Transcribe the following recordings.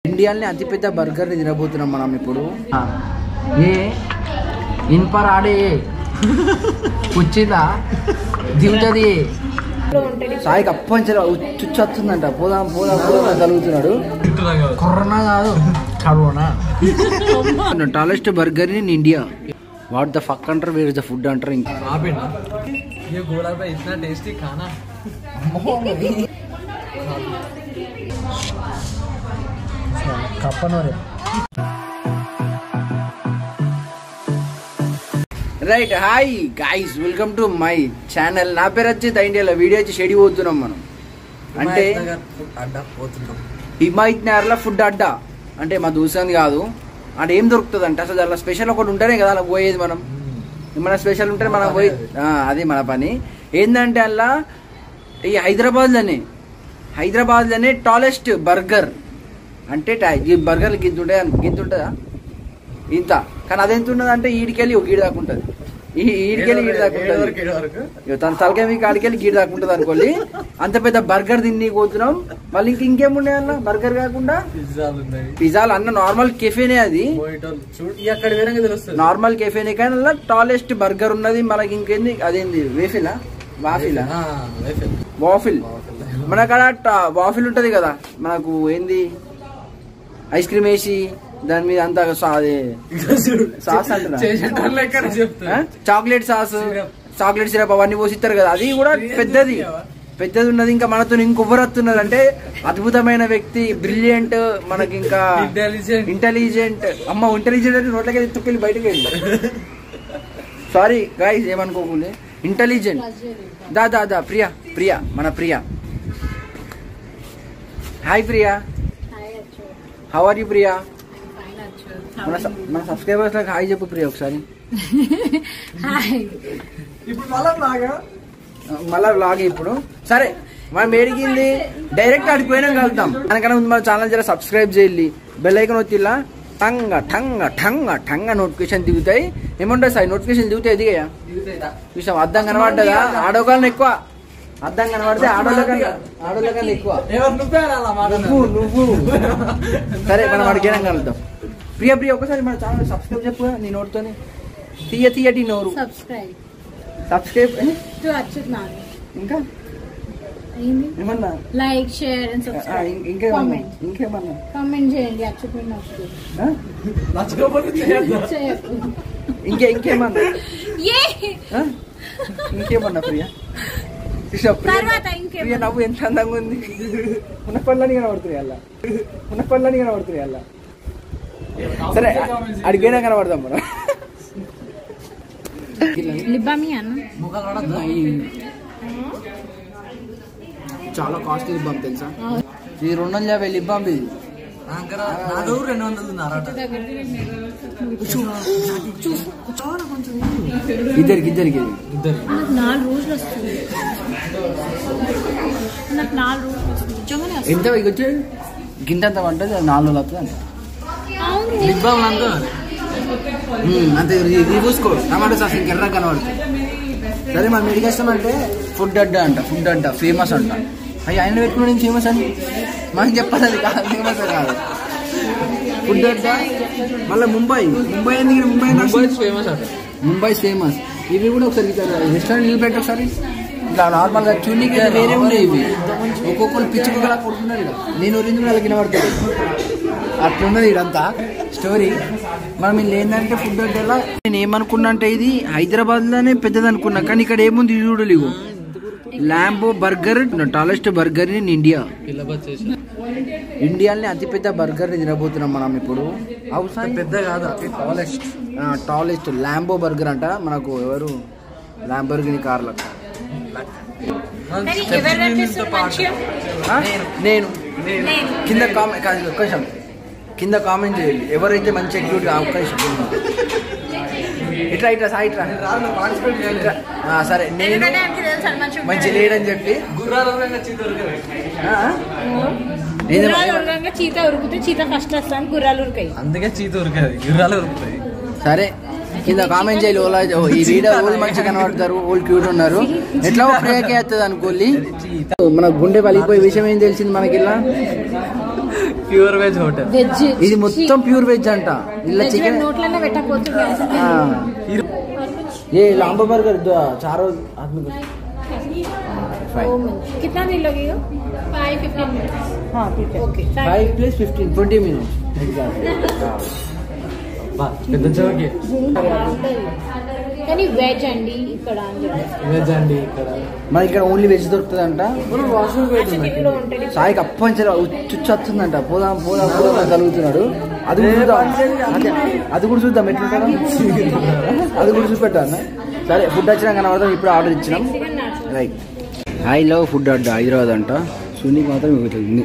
ఇండియాలోనే అతిపెద్ద బర్గర్ తినబోతున్నాం మనం ఇప్పుడు. ఏ ఇన్పర్ ఆడే కూర్చిందా దిగుతుంది. సాయికి అప్పంచలో చుచ్చొస్తుందంట. పోదాం పోదాం పోదాం కలుగుతున్నాడు. కరోనా కాదు corona. Tallest burger in India. What the fuck అంటారు, వేర్ ఇస్ ద ఫుడ్ అంటారు. ఇంకా right. Hi guys, welcome to my channel. నా పేరు వచ్చి ఇండియాలో వీడియో వచ్చి షెడి పోతున్నాం మనం. అంటే హిమాయత్ నగర్లో ఫుడ్ అడ్డా అంటే మా దూసాన్ని కాదు. అంటే ఏం దొరుకుతుంది అంటే అసలు అలా స్పెషల్ ఒకటి ఉంటేనే కదా అలా పోయేది. మనం ఏమైనా స్పెషల్ ఉంటే మనం పోయి అది మన పని. ఏంటంటే అలా ఈ హైదరాబాద్లోనే టాలెస్ట్ బర్గర్ అంటే ఈ బర్గర్లు గింత ఉంటాయి గింత ఉంటుందా ఇంత, కానీ అదెంత ఉన్నది అంటే ఈడికెళ్ళి ఒక గీడు దాకా ఉంటుంది. ఈడికెళ్ళి గీడు దాకా ఉంటుంది. తన తలకాయ మీకు ఆడికెళ్ళి గీడు దాకా ఉంటుంది అనుకోండి. అంత పెద్ద బర్గర్ తిని పోతున్నాం. మళ్ళీ ఇంకేమున్నాయి అన్న బర్గర్ కాకుండా? పిజ్జాలు అన్న నార్మల్ కెఫేనే, అది నార్మల్ కెఫేనే, కానీ అలా టాలెస్ట్ బర్గర్ ఉన్నది. మనకి ఇంకేంది అదేంది వాఫిల్ మన కాడ వాఫిల్ ఉంటది కదా, మనకు ఏంది ఐస్ క్రీమ్ వేసి దాని మీద అంతా సాస్ అంటారా, చాక్లెట్ సాస్, చాక్లెట్ సిరప్ అవన్నీ పోసిస్తారు కదా. అది కూడా పెద్దది ఉన్నది. ఇంకా మనతో ఇంకొవ్వరు వస్తున్నారు అంటే అద్భుతమైన వ్యక్తి, బ్రిలియంట్, మనకి ఇంకా ఇంటెలిజెంట్. అమ్మ ఇంటెలిజెంట్ అంటే నోట్లకి ఎత్తుకెళ్ళి బయటకు వెళ్ళి సారీ గైస్ ఏమనుకోకుండా. ఇంటెలిజెంట్ దా ప్రియా మన Priya. Hi Priya, how are you Priya? మన సబ్స్క్రైబర్స్ లకు హాయ్ చెప్పు ప్రియా ఒకసారి. మళ్ళా వ్లాగ్ ఇప్పుడు. సరే మనం ఏడిగింది డైరెక్ట్ అడిగిపోయినా కలుద్దాం. దానికన్నా ముందు మన ఛానల్ జర సబ్స్క్రైబ్ చేయాలి, బెల్ ఐకాన్ వచ్చిల్లా టంగ టంగ టంగ టంగ నోటిఫికేషన్ దిగుతాయి. ఏముంటాయి సార్ నోటిఫికేషన్ దిగుతాయి, ఎదిగాయా చూసాం. అద్దం కనబడ్డదా? ఆడోకాలను ఎక్కువ అద్దం కనబడితే ఆడోళ్ళ కన్నా ఎక్కువ నువ్వు. సరే మనం అడిగేనా కలుద్దాం. ప్రియ ఒకసారి మన ఛానల్ సబ్స్క్రైబ్ చెప్పు. నీ నోటితోనే తీయటి నోరు సబ్స్క్రైబ్. ఇంకా ఏమన్నా లైక్ షేర్ అండ్ సబ్స్క్రైబ్, ఇంకేమన్నా కామెంట్ చేయండి. ఇంకేమన్నా ప్రియ నవ్వు ఎంత అందంగా ఉంది. ఉన్న పళ్ళని కనబడుతున్నాయి అలా. సరే అడిగేనా కనబడదాం మనం. చాలా కాస్ట్లీ లిప్ బామ్ తెలుసా? ఇది 250 లిప్ బామ్. ఇది ఇద్దరికి 4 రోజులు వస్తుంది. ఎంత వచ్చి గింతంత వంటది 4 రోజులు వస్తుంది అంట. లిప్ బామ్ అంతే చూసుకో. టమాటో సాస్ ఇంకెర్ర కనబడుతుంది. సరే మన మెడికేషన్ అంటే ఫుడ్ అడ్డా ఫేమస్ అంట. అయ్యి ఆయన పెట్టుకుని ఫేమస్ అని మనం చెప్పాలి. అది కాదు ఫేమస్ కాదు ఫుడ్ అడ్డా. మళ్ళీ ముంబై ఫేమస్. ఇవి కూడా ఒకసారి రెస్టారెంట్ నిలబెట్టి ఒకసారి ఇట్లా నార్మల్గా చూడడానికి వేరే ఉన్నాయి. ఇవి ఒక్కొక్కరు పిచ్చుకోగలా కొడుతున్నారు. నేను ఒరించి వాళ్ళకి వినబడతాడు. అట్లున్నది ఇదంతా స్టోరీ. మనం ఇది ఏంటంటే ఫుడ్ అడ్డా నేను ఏమనుకున్నా అంటే ఇది హైదరాబాద్లోనే పెద్దది అనుకున్నా, కానీ ఇక్కడ ఏముంది చూడలేవు. Lambo burger tallest burger in India. ఇండియాలోనే అతిపెద్ద బర్గర్ తినబోతున్నాం మనం ఇప్పుడు. పెద్ద కాదు, టాలెస్ట్ ల్యాంబో బర్గర్ అంట. మనకు ఎవరు ల్యాంబోర్గిని కార్ల నేను కింద అవకాశం కింద కామెంట్ చేయాలి ఎవరైతే మంచి ఎక్యూట్గా అవకాశం. ఇట్లా సరే నేను మంచి లేడని చెప్పి చీత ఉరుకుతే చీత ఫస్ట్ వస్తాను, గుర్రాలు ఉరుకాయి. అందుకే చీత ఉరకది, గుర్రాలు ఉరుకుతాయి. సరే కింద కామెంట్ చేయాలి. ఈ వీడియో వాళ్ళు మంచిగా కనబడతారు, వాళ్ళు క్యూట్ ఉన్నారు. ఎట్లా ప్రేకే వస్తుంది అనుకోలి. మన గుండె పలిగిపోయే విషయం ఏం తెలిసింది మనకి. ఇలా ప్యూర్ వెజ్ హోటల్. వెజ్ ఇది మొత్తం ప్యూర్ వెజ్ అంట. ఇలా చికెన్ నోట్లనే పెట్టకపోతుంది. ये लांबा बर्गर चारों आदमी को कितना देर लगेगा? 5-15 मिनट्स. हाँ ठीक है. Okay 5 + 15 20 minutes. పెద్ద చౌకి కానీ వెజ్ అండి ఇక్కడ. వెజ్ అండి ఇక్కడ. మన ఇక్కడ ఓన్లీ వెజ్ దొరుకుతుందంట. సాయికి అప్పంచలు చుచ్చొస్తుందంట. పోదాం పోదాం పోదాం కలుగుతున్నాడు. అది కూడా చూద్దాం, అది కూడా చూద్దాం ఎట్లుంటారా, అది కూడా చూపెట్టాను. సరే ఫుడ్ వచ్చినా కనబడతాం. ఇప్పుడు ఆర్డర్ ఇచ్చినాం. రైట్. ఐ లవ్ ఫుడ్ అడ్డా హైదరాబాద్ అంట. సునీకి మాత్రం మిగులుతుంది.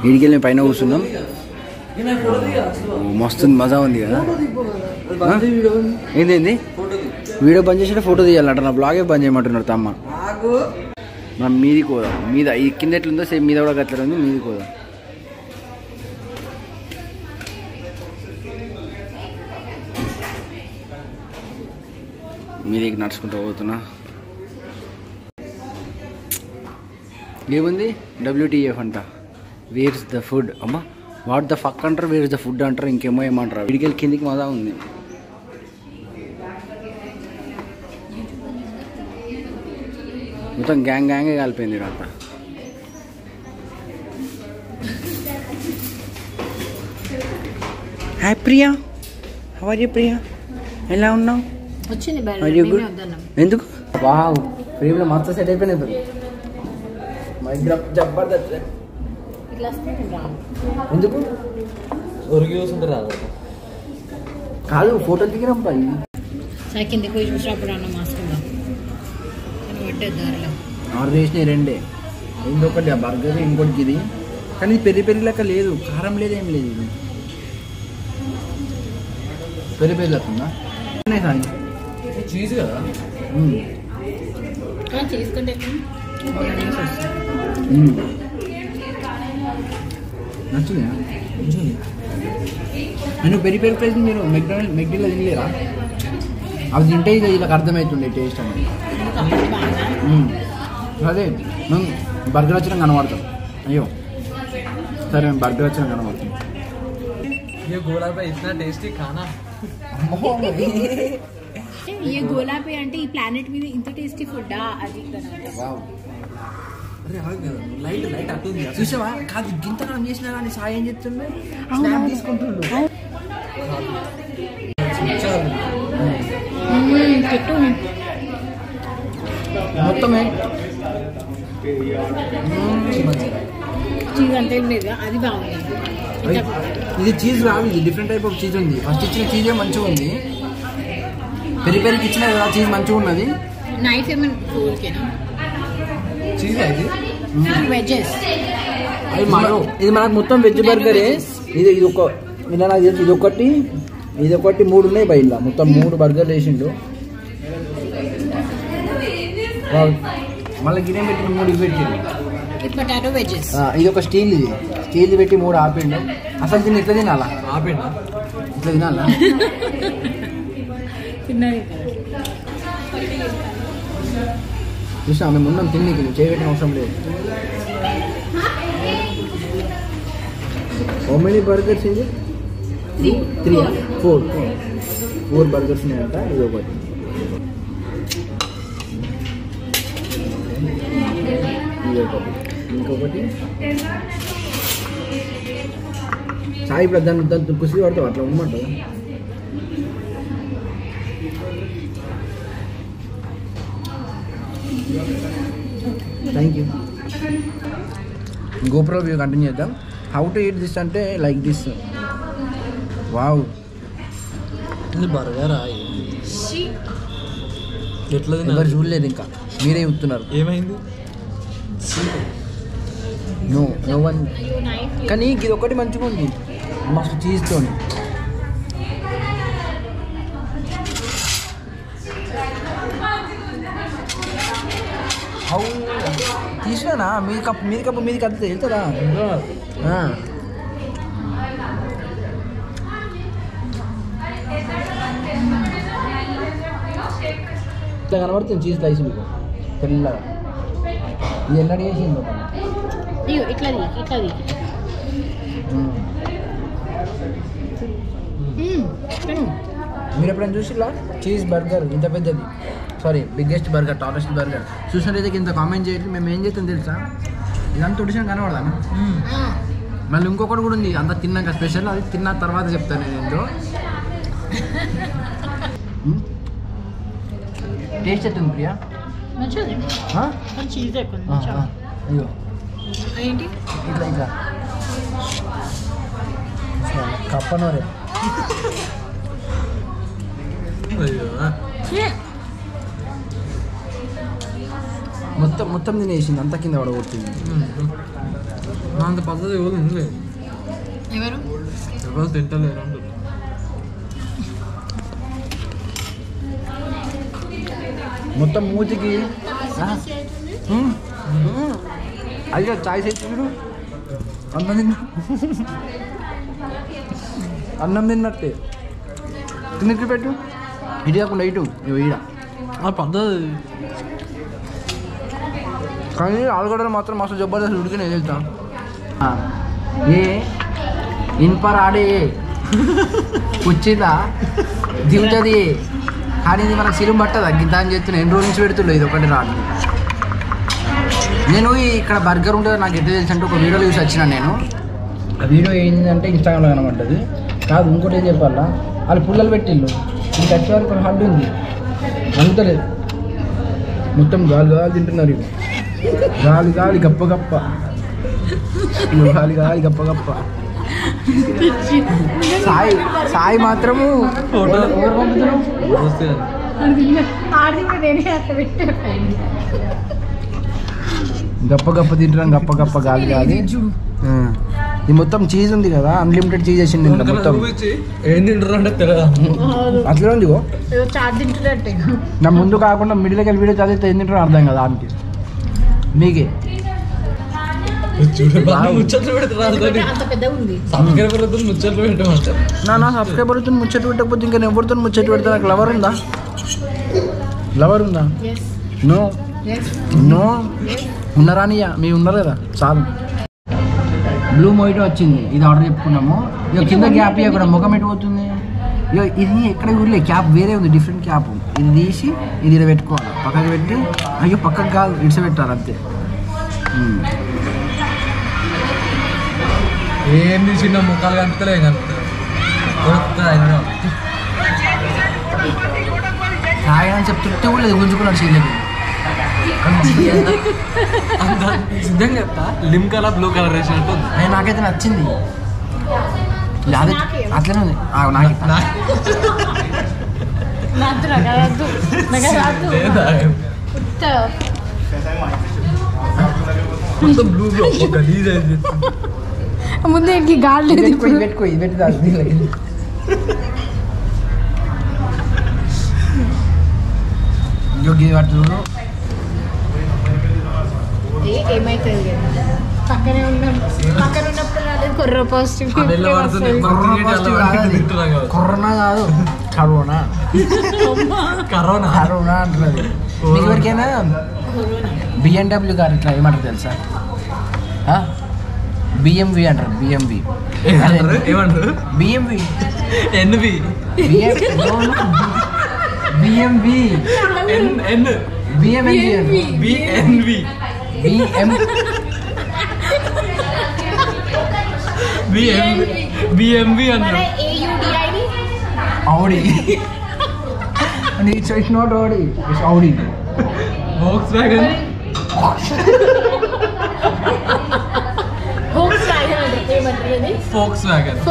వీడికి పైన కూర్చున్నాం. మస్తు మజా ఉంది కదా. ఏంది వీడియో బంద్ చేసి ఫోటో తీయాలంట. నా బ్లాగే బంద్ చేయమంటున్నాడు తమ్మ. మనం మీది కోదాం. మీద ఈ కింద ఎట్లుందో సేమ్ మీద కూడా గట్ల ఉంది. మీది కోదాం. మీదికి నడుచుకుంటూ పోతున్నా. ఏముంది WTF అంట. Where's the food. అమ్మా వాట్ ద ఫక్ అంటారు, వేర్స్ ద ఫుడ్ అంటారు, ఇంకేమో ఏమంటారు. వీడికి కిందికి మజా ఉంది. మొత్తం గ్యాంగే కలిపోయింది ఇదంతా. Hi Priya, how are you Priya? ఎలా ఉన్నావు? వచ్చింది ఎందుకు? వావ్ ప్రియలో మస్తు సెట్ అయిపోయినాయి. జబర్దస్త్. ఎందుకు ఒరిగి చూస్తుంటే రాదు కాదు, ఫోటోలు దిగినాం పై. కిందకి పోయి చూసినప్పుడు అన్న మాస్కుందా దారిలో ఆర్డర్ చేసినాయి రెండే. ఇంకొకటి ఆ బర్గర్, ఇంకోటికి ఇది. కానీ ఇది పెరి పెరి లెక్క లేదు, కారం లేదు, ఏం లేదు. ఇది పెరి పెరి లెక్క ఉందా? చీజ్ కదా. చేసుకుంటే నచ్చిందా? నేను పెరి పెరి ప్రైస్ మీరు మెక్డీలో తినలేరా? అవి తింటే ఇక ఇలా అర్థమవుతుండే టేస్ట్ అనేది. అదే మేము బర్గర్ వచ్చినా కనబడతాం. అయ్యో సరే, మేము బర్గర్ వచ్చినా కనబడతాం. ये गोला पे इतना टेस्टी खाना. ये गोला पे అంటే ఈ ప్లానెట్ మీద ఇంత టేస్టీ ఫుడ్ అది లైట్ లైట్ అట్టుంది. చూసావా? కాదు గింతకాలం చేసినా కానీ సాయి ఏం చెప్తుండే, స్నాప్ తీసుకుంటుండు. మొత్తమే చీజ్ అంటే లేదు, అది బాగుంది. ఇది చీజ్ రాదు, ఇది డిఫరెంట్ టైప్ ఆఫ్ చీజ్ ఉంది. ఫస్ట్ ఇచ్చిన చీజే మంచిగా ఉంది. పెరి పెరికి ఇచ్చిన కదా చీజ్ మంచిగా ఉన్నది. నైఫ్ ఏమైనా చీజ్ అది వెజెస్. ఇది మనకు మొత్తం వెజ్ బర్గరే. ఇది ఒక ఇలా నాకు తెలిసి ఇది ఒకటి 3 ఉన్నాయి బయట. మొత్తం 3 బర్గర్లు వేసిండు. మళ్ళీ గిన్నె పెట్టి 3 ఇవి పెట్టిండు. Potato veggies. ఇది ఒక స్టీల్ పెట్టి 3 ఆపిండు. అసలు దీన్ని ఎట్లా తినాలా? ఆపిండు ఇట్లా తినాలా? చూసా మేము ఉన్నాం తిన్నీకి, చేయబెట్టిన అవసరం లేదు. హౌ మెనీ బర్గర్స్ ఇది? 4 బర్గర్స్ ఉన్నాయంట. ఇది ఒకటి. ఇంకొకటి సాయి ఇప్పుడు దాన్ని కుసి పడతావు అట్లా ఉండమంటావు. Thank you. GoPro view continue చేద్దాం. హౌ టు ఈట్ దిస్ అంటే లైక్ దిస్. వావ్, ఇది బర్గర్ ఎట్లా ఎవరు చూడలేదు ఇంకా, మీరే చూస్తున్నారు. ఏమైంది? No one. కానీ ఇది ఒకటి మంచిగా ఉంది, మస్తు చీజ్తో. హౌ తీసుకున్నా మీది కప్పు మీది కడితే వెళ్తుందా? ఇట్లా కనబడుతుంది చీజ్ స్లైస్ మీకు తెల్లగా. ఇది ఎన్నడూ చేసిందో ఇగో ఇట్లా మీరు ఎప్పుడైనా చూసిలా చీజ్ బర్గర్ ఇంత పెద్దది, sorry biggest burger, toppest burger చూసినట్టయితే ఇంత కామెంట్ చేయండి. మేము ఏం చేస్తాం తెలుసా, ఇదంతా ఉడిసిన కనబడదాను. మళ్ళీ ఇంకొకటి కూడా ఉంది, అంతా తిన్నాక స్పెషల్, అది తిన్న తర్వాత చెప్తాను నేను ఏంటో. టేస్ట్ ఎత్తుంది ప్రియా? చీజ్ అయ్యో ఏంటి ఇట్లా కప్పనోరే మొత్తం తినేసింది, అంత కింద పడగొట్టింది. అంత పద్ధతి ఎవరు ఉండలేదు, ఎవరు తింటలేరు అంటారు. మొత్తం మూతికి అయ్యో చాయ్ తెచ్చుడు అన్నం తిన్నట్టే తిన్నట్టు పెట్టు, ఇటు కాకుండా ఇటు ఈడ ఆ పద్ధతి. కానీ ఆలుగడ్డలు మాత్రం మస్తు జబర్దస్త్ ఉడికి నేను వెళ్తా. ఏ ఇన్పర్ ఆడే వచ్చిందా దిగుతుంది, కానీ ఇది మనకు సిలుం పట్టదా గింత అని చెప్తున్నా. ఎన్ని రోజుల నుంచి పెడుతుండే ఇది ఒకటి రాదు. నేను ఇక్కడ బర్గర్ ఉంటుంది నాకు ఎట్లా తెలుసు అంటే ఒక వీడియోలో చూసి వచ్చినా నేను. ఆ వీడియో ఏంటంటే ఇన్స్టాగ్రామ్లో కనబడ్డది. కాదు ఇంకోటి ఏం చెప్పాలా, వాళ్ళు పుల్లలు పెట్టిళ్ళు, ఇంక వచ్చే వరకు హడ్ ఉంది అంతలేదు, మొత్తం గాలి గాలి తింటున్నారు. ఇవి గాలి గాలి గప్ప గప్ప, గాలి గాలి గప్ప గప్ప. సాయి మాత్రము ఎవరు పంపుతున్నావు? గప్ప గప్ప తింటున్నాం, గప్ప గప్ప గాలి గాలి. ఇది మొత్తం చీజ్ ఉంది కదా, అన్లిమిటెడ్ చీజ్ వేసింది మొత్తం. ఏం తింటారు అంటే తెలియదు, అట్లా ఉంది. చాట్ తింటున్నట్టే నా ముందు కాకుండా మిడిల్కి వెళ్ళి వీడియో చదివితే ఏం తింటారో అర్థం కదా దానికి. మీకే ముచ్చట్లు పెడతారు, అంత పెద్దగా ఉంది. సబ్స్క్రైబర్లతో ముచ్చట్లు పెట్టమంటారు. నా సబ్స్క్రైబర్తో ముచ్చట పెట్టకపోతే ఇంకా నేను ఎవరితో ముచ్చట పెడతా? నాకు లవర్ ఉందా? లవర్ ఉందా? No no. ఉన్నారానియా? మీ ఉన్నారు కదా చాలు. బ్లూ మొయిటో వచ్చింది, ఇది ఆర్డర్ చెప్పుకున్నాము. ఇక కింద క్యాప్ ఇవ్వకుండా ముఖం ఎటు పోతుంది. ఇక ఇది ఎక్కడ ఊర్లే క్యాప్ వేరే ఉంది, డిఫరెంట్ క్యాప్. ఇది తీసి ఇది ఇలా పెట్టుకోవాలి, పక్కకి పెట్టి. అయ్యో పక్కకు కాదు, ఇడిచి పెట్టాలి అంతే. ఏంది చిన్న ముఖాలు కనిపిస్తలే సాయి అని చెప్తుంటే కూడా లేదు, గుంజుకున్నాడు చేయలేదు. సిద్ధంగా చెప్తా, లిమ్ కలర్ బ్లూ కలర్ వేసినట్టు నాకైతే నచ్చింది. అదే అట్లనే ఉంది మొత్తం బ్లూ గలీజ్ అయింది. ముందే గాలి పెట్టుకో ఇది పెట్టి అట్లు ఏమైతుంది పక్కనే ఉన్నాం, పక్కన ఉన్నప్పుడు కొర్ర పాజిటివ్ కరోనా కాదు, కరోనా కరోనా కరోనా అంటున్నది. మీకు ఎవరికైనా బిఎండబ్ల్యూ కార్ ఇట్లా ఏమంటారు తెలుసా? బిఎంవి అంటారు, బిఎంవి ఏమంటారు? BMV N V BMV BMV BNV BMV అంటారు. Audi. And it's not Audi, it's Audi. Volkswagen.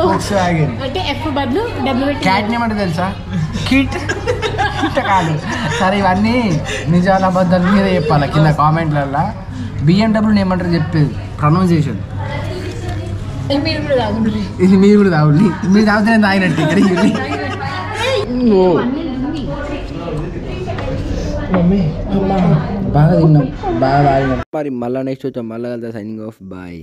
Volkswagen. అంటే ఎఫ్ బదులు డబ్ల్యూ పెట్టి క్యాట్ నేమ్ అంటే తెలుసా? కిట్ కాదు. సరే ఇవన్నీ నిజాల అబద్ధాలు మీరే చెప్పాలి కింద కామెంట్లలో. బిఎండబ్ల్యూ నేమ్ అంటారు చెప్పేది ప్రొనౌన్సియేషన్. మీరు కూడా తాగుండ్రి, ఇది మీరు కూడా తాగుండి, మీరు తాగితే నేను తాగినట్టు ఇక్కడికి వెళ్ళి. మమ్మీ బాగా తిన్నాం, బాగా తాగినాం. మరి మళ్ళీ నెక్స్ట్ వచ్చాం, మళ్ళీ వెళ్తా. Signing off, bye.